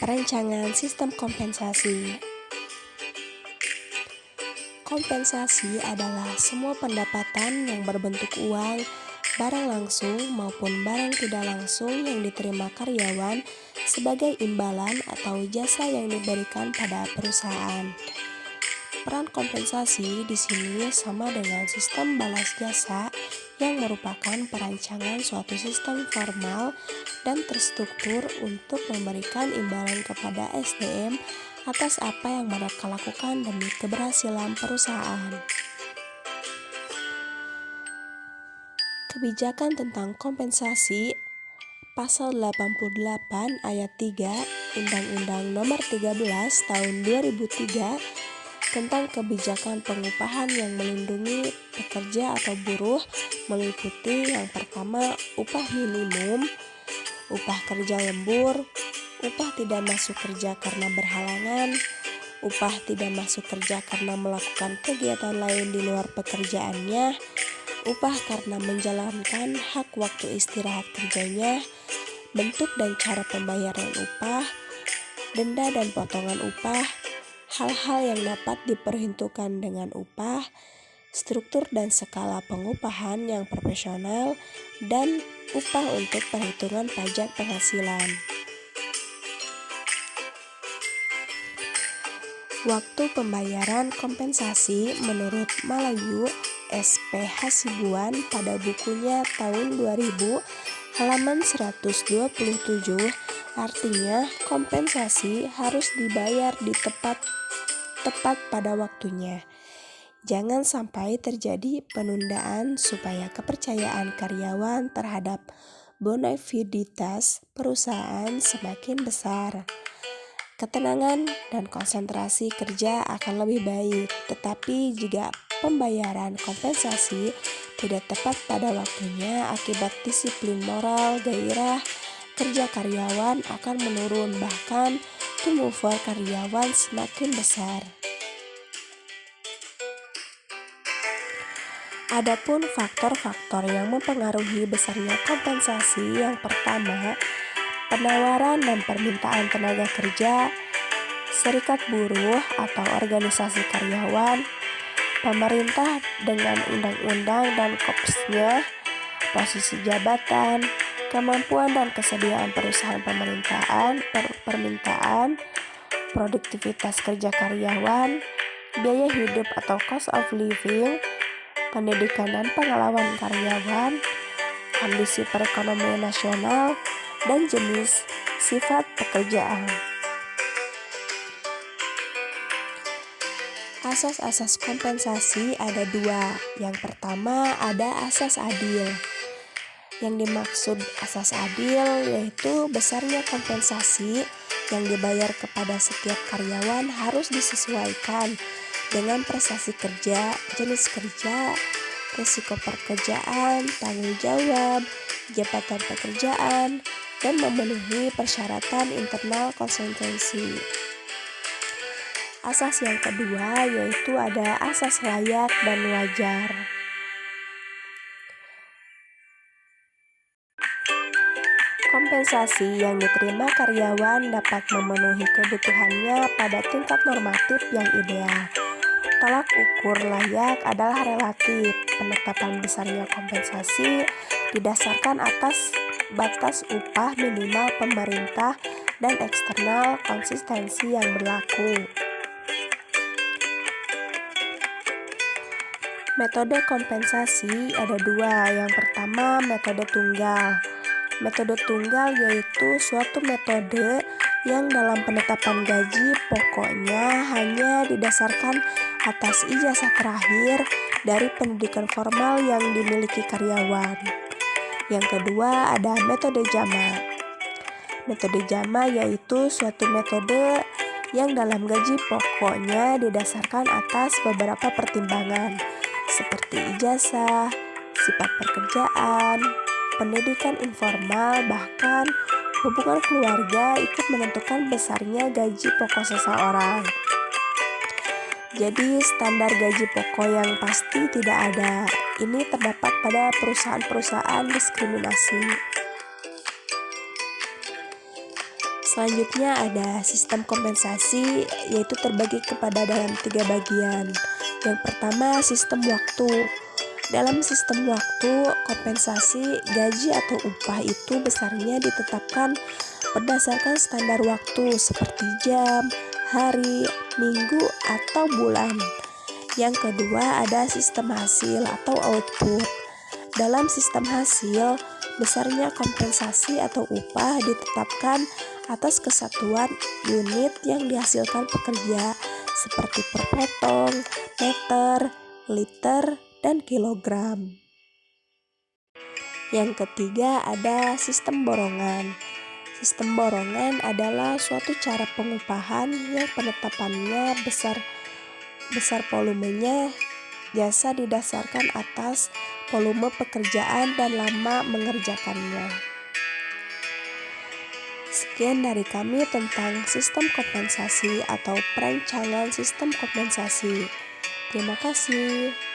Perancangan sistem kompensasi. Kompensasi adalah semua pendapatan yang berbentuk uang, barang langsung maupun barang tidak langsung yang diterima karyawan sebagai imbalan atau jasa yang diberikan pada perusahaan. Peran kompensasi di sini sama dengan sistem balas jasa yang merupakan perancangan suatu sistem formal dan terstruktur untuk memberikan imbalan kepada SDM atas apa yang mereka lakukan demi keberhasilan perusahaan. Kebijakan tentang kompensasi Pasal 88 ayat 3 Undang-Undang Nomor 13 Tahun 2003 tentang kebijakan pengupahan yang melindungi pekerja atau buruh meliputi yang pertama upah minimum, upah kerja lembur, upah tidak masuk kerja karena berhalangan, upah tidak masuk kerja karena melakukan kegiatan lain di luar pekerjaannya, upah karena menjalankan hak waktu istirahat kerjanya, bentuk dan cara pembayaran upah, denda dan potongan upah, hal-hal yang dapat diperhitungkan dengan upah, struktur dan skala pengupahan yang proporsional, dan upah untuk perhitungan pajak penghasilan. Waktu pembayaran kompensasi menurut Malayu SP Hasibuan pada bukunya tahun 2000 halaman 127 artinya kompensasi harus dibayar di tepat pada waktunya. Jangan sampai terjadi penundaan supaya kepercayaan karyawan terhadap bonafiditas perusahaan semakin besar. Ketenangan dan konsentrasi kerja akan lebih baik, tetapi jika pembayaran kompensasi tidak tepat pada waktunya akibat disiplin moral, gairah kerja karyawan akan menurun, bahkan turnover karyawan semakin besar. Adapun faktor-faktor yang mempengaruhi besarnya kompensasi, yang pertama, penawaran dan permintaan tenaga kerja, serikat buruh atau organisasi karyawan, pemerintah dengan undang-undang dan KOPS-nya, posisi jabatan, kemampuan dan kesediaan perusahaan permintaan, produktivitas kerja karyawan, biaya hidup atau cost of living, pendidikan dan pengalaman karyawan, kondisi perekonomian nasional, dan jenis sifat pekerjaan. Asas-asas kompensasi ada dua. Yang pertama ada asas adil. Yang dimaksud asas adil yaitu besarnya kompensasi yang dibayar kepada setiap karyawan harus disesuaikan dengan prestasi kerja, jenis kerja, risiko pekerjaan, tanggung jawab, jabatan pekerjaan, dan memenuhi persyaratan internal konsistensi. Asas yang kedua yaitu ada asas layak dan wajar. Kompensasi yang diterima karyawan dapat memenuhi kebutuhannya pada tingkat normatif yang ideal. Tolak ukur layak adalah relatif. Penetapan besarnya kompensasi didasarkan atas batas upah minimal pemerintah dan eksternal konsistensi yang berlaku. Metode kompensasi ada dua. Yang pertama, metode tunggal. Metode tunggal yaitu suatu metode yang dalam penetapan gaji pokoknya hanya didasarkan atas ijazah terakhir dari pendidikan formal yang dimiliki karyawan. Yang kedua ada metode jama. Metode jama yaitu suatu metode yang dalam gaji pokoknya didasarkan atas beberapa pertimbangan seperti ijazah, sifat pekerjaan, pendidikan informal, bahkan hubungan keluarga ikut menentukan besarnya gaji pokok seseorang. Jadi standar gaji pokok yang pasti tidak ada. Ini terdapat pada perusahaan-perusahaan diskriminasi. Selanjutnya ada sistem kompensasi, yaitu terbagi kepada dalam 3 bagian. Yang pertama, sistem waktu. Dalam sistem waktu, kompensasi gaji atau upah itu besarnya ditetapkan berdasarkan standar waktu seperti jam, hari, minggu, atau bulan. Yang kedua ada sistem hasil atau output. Dalam sistem hasil, besarnya kompensasi atau upah ditetapkan atas kesatuan unit yang dihasilkan pekerja seperti per potong, meter, liter, dan kilogram. Yang ketiga ada sistem borongan. Sistem borongan adalah suatu cara pengupahan yang penetapannya besar volumenya jasa didasarkan atas volume pekerjaan dan lama mengerjakannya. Sekian dari kami tentang sistem kompensasi atau perancangan sistem kompensasi. Terima kasih.